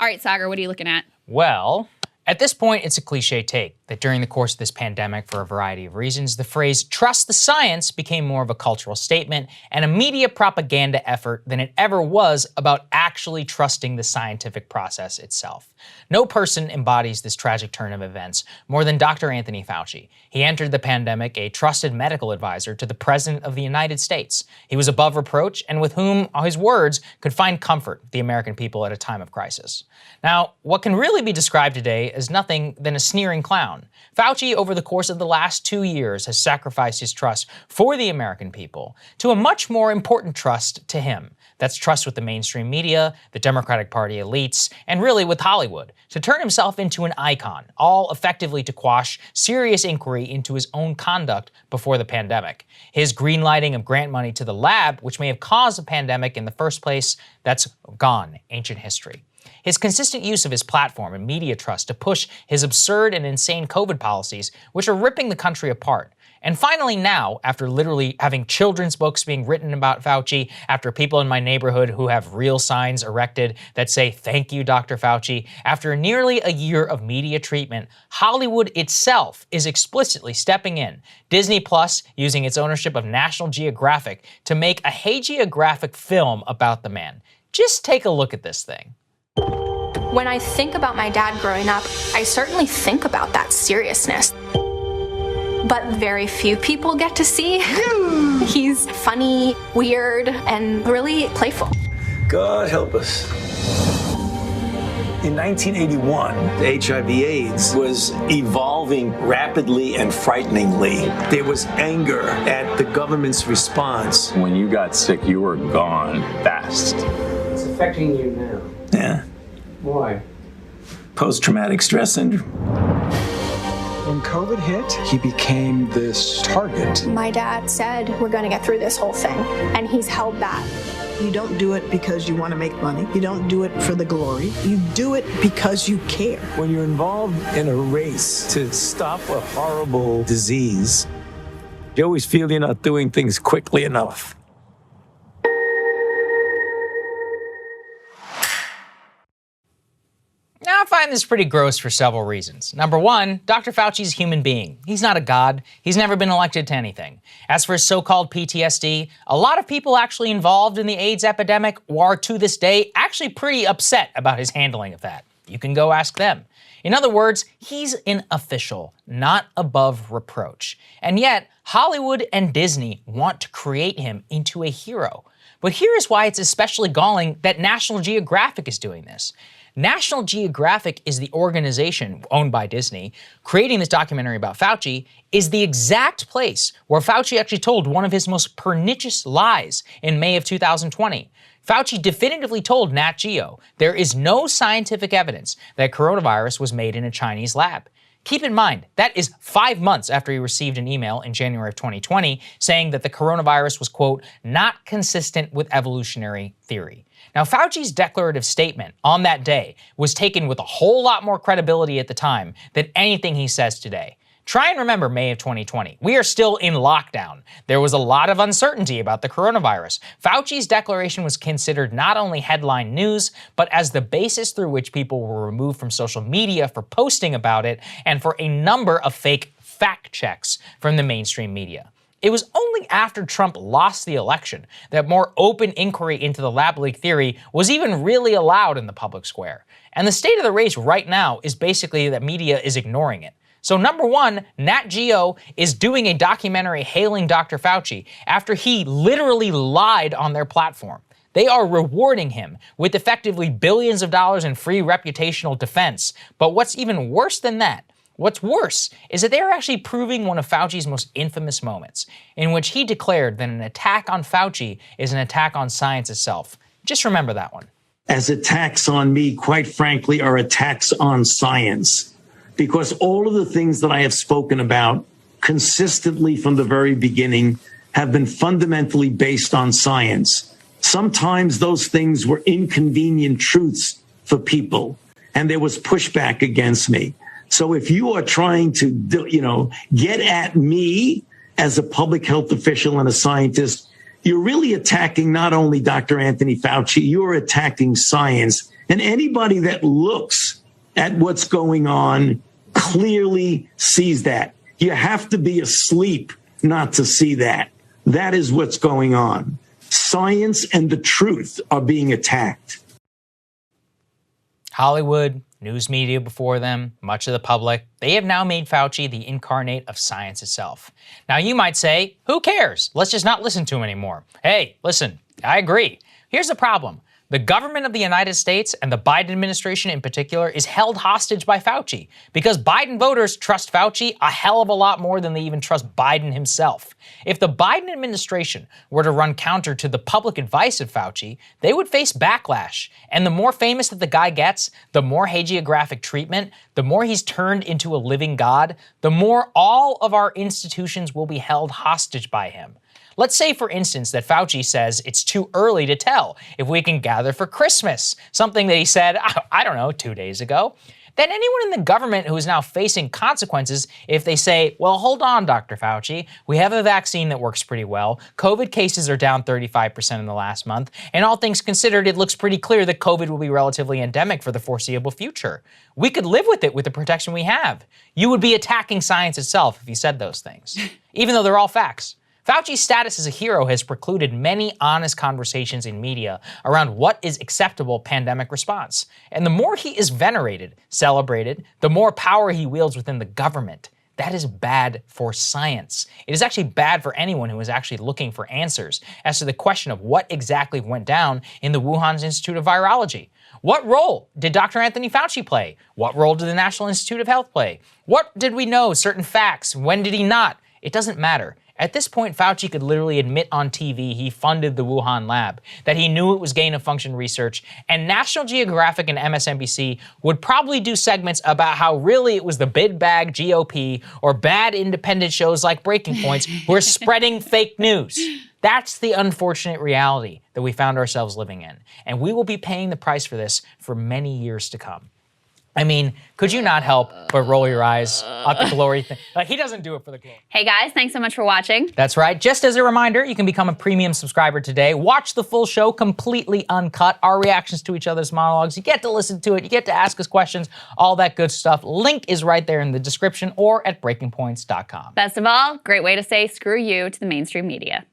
All right, Saagar, what are you looking at? Well, at this point, it's a cliche take that during the course of this pandemic, for a variety of reasons, the phrase trust the science became more of a cultural statement and a media propaganda effort than it ever was about actually trusting the scientific process itself. No person embodies this tragic turn of events more than Dr. Anthony Fauci. He entered the pandemic a trusted medical advisor to the President of the United States. He was above reproach and with whom his words could find comfort the American people at a time of crisis. Now, what can really be described today as nothing than a sneering clown. Fauci, over the course of the last 2 years, has sacrificed his trust for the American people to a much more important trust to him. That's trust with the mainstream media, the Democratic Party elites, and really with Hollywood, to turn himself into an icon, all effectively to quash serious inquiry into his own conduct before the pandemic. His greenlighting of grant money to the lab, which may have caused the pandemic in the first place, that's gone, ancient history. His consistent use of his platform and media trust to push his absurd and insane COVID policies, which are ripping the country apart. And finally now, after literally having children's books being written about Fauci, after people in my neighborhood who have real signs erected that say, "Thank you, Dr. Fauci," after nearly a year of media treatment, Hollywood itself is explicitly stepping in. Disney Plus using its ownership of National Geographic to make a hagiographic film about the man. Just take a look at this thing. When I think about my dad growing up, I certainly think about that seriousness. But very few people get to see. He's funny, weird, and really playful. God help us. In 1981, HIV/AIDS was evolving rapidly and frighteningly. There was anger at the government's response. When you got sick, you were gone fast. It's affecting you now. Yeah. Why? Post-traumatic stress syndrome. When COVID hit, he became this target. My dad said, we're going to get through this whole thing, and he's held that. You don't do it because you want to make money. You don't do it for the glory. You do it because you care. When you're involved in a race to stop a horrible disease, you always feel you're not doing things quickly enough. Now, I find this pretty gross for several reasons. Number one, Dr. Fauci's a human being. He's not a god. He's never been elected to anything. As for his so-called PTSD, a lot of people actually involved in the AIDS epidemic are, to this day, actually pretty upset about his handling of that. You can go ask them. In other words, he's an official, not above reproach. And yet, Hollywood and Disney want to create him into a hero. But here is why it's especially galling that National Geographic is doing this. National Geographic is the organization owned by Disney. Creating this documentary about Fauci is the exact place where Fauci actually told one of his most pernicious lies in May of 2020. Fauci definitively told Nat Geo there is no scientific evidence that coronavirus was made in a Chinese lab. Keep in mind, that is 5 months after he received an email in January of 2020 saying that the coronavirus was, quote, not consistent with evolutionary theory. Now, Fauci's declarative statement on that day was taken with a whole lot more credibility at the time than anything he says today. Try and remember May of 2020. We are still in lockdown. There was a lot of uncertainty about the coronavirus. Fauci's declaration was considered not only headline news, but as the basis through which people were removed from social media for posting about it and for a number of fake fact checks from the mainstream media. It was only after Trump lost the election that more open inquiry into the lab leak theory was even really allowed in the public square. And the state of the race right now is basically that media is ignoring it. So number one, Nat Geo is doing a documentary hailing Dr. Fauci after he literally lied on their platform. They are rewarding him with effectively billions of dollars in free reputational defense. But what's even worse than that, what's worse is that they are actually proving one of Fauci's most infamous moments, in which he declared that an attack on Fauci is an attack on science itself. Just remember that one. As attacks on me, quite frankly, are attacks on science, because all of the things that I have spoken about consistently from the very beginning have been fundamentally based on science. Sometimes those things were inconvenient truths for people, and there was pushback against me. So if you are trying to, get at me as a public health official and a scientist, you're really attacking not only Dr. Anthony Fauci, you're attacking science. And anybody that looks at what's going on clearly sees that. You have to be asleep not to see that. That is what's going on. Science and the truth are being attacked. Hollywood, news media before them, much of the public, they have now made Fauci the incarnate of science itself. Now you might say, who cares? Let's just not listen to him anymore. Hey, listen, I agree. Here's the problem. The government of the United States and the Biden administration in particular is held hostage by Fauci because Biden voters trust Fauci a hell of a lot more than they even trust Biden himself. If the Biden administration were to run counter to the public advice of Fauci, they would face backlash. And the more famous that the guy gets, the more hagiographic treatment, the more he's turned into a living god, the more all of our institutions will be held hostage by him. Let's say, for instance, that Fauci says it's too early to tell if we can gather for Christmas, something that he said, I don't know, 2 days ago. Then anyone in the government who is now facing consequences if they say, well, hold on, Dr. Fauci, we have a vaccine that works pretty well, COVID cases are down 35% in the last month, and all things considered, it looks pretty clear that COVID will be relatively endemic for the foreseeable future. We could live with it with the protection we have. You would be attacking science itself if you said those things, even though they're all facts. Fauci's status as a hero has precluded many honest conversations in media around what is acceptable pandemic response. And the more he is venerated, celebrated, the more power he wields within the government. That is bad for science. It is actually bad for anyone who is actually looking for answers as to the question of what exactly went down in the Wuhan Institute of Virology. What role did Dr. Anthony Fauci play? What role did the National Institute of Health play? What did we know certain facts? When did he not? It doesn't matter. At this point, Fauci could literally admit on TV he funded the Wuhan lab, that he knew it was gain-of-function research, and National Geographic and MSNBC would probably do segments about how really it was the big bag GOP or bad independent shows like Breaking Points who are spreading fake news. That's the unfortunate reality that we found ourselves living in, and we will be paying the price for this for many years to come. I mean, could you not help but roll your eyes at the glory thing? Like, he doesn't do it for the glory. Hey guys, thanks so much for watching. That's right. Just as a reminder, you can become a premium subscriber today. Watch the full show completely uncut, our reactions to each other's monologues. You get to listen to it. You get to ask us questions, all that good stuff. Link is right there in the description or at breakingpoints.com. Best of all, great way to say screw you to the mainstream media.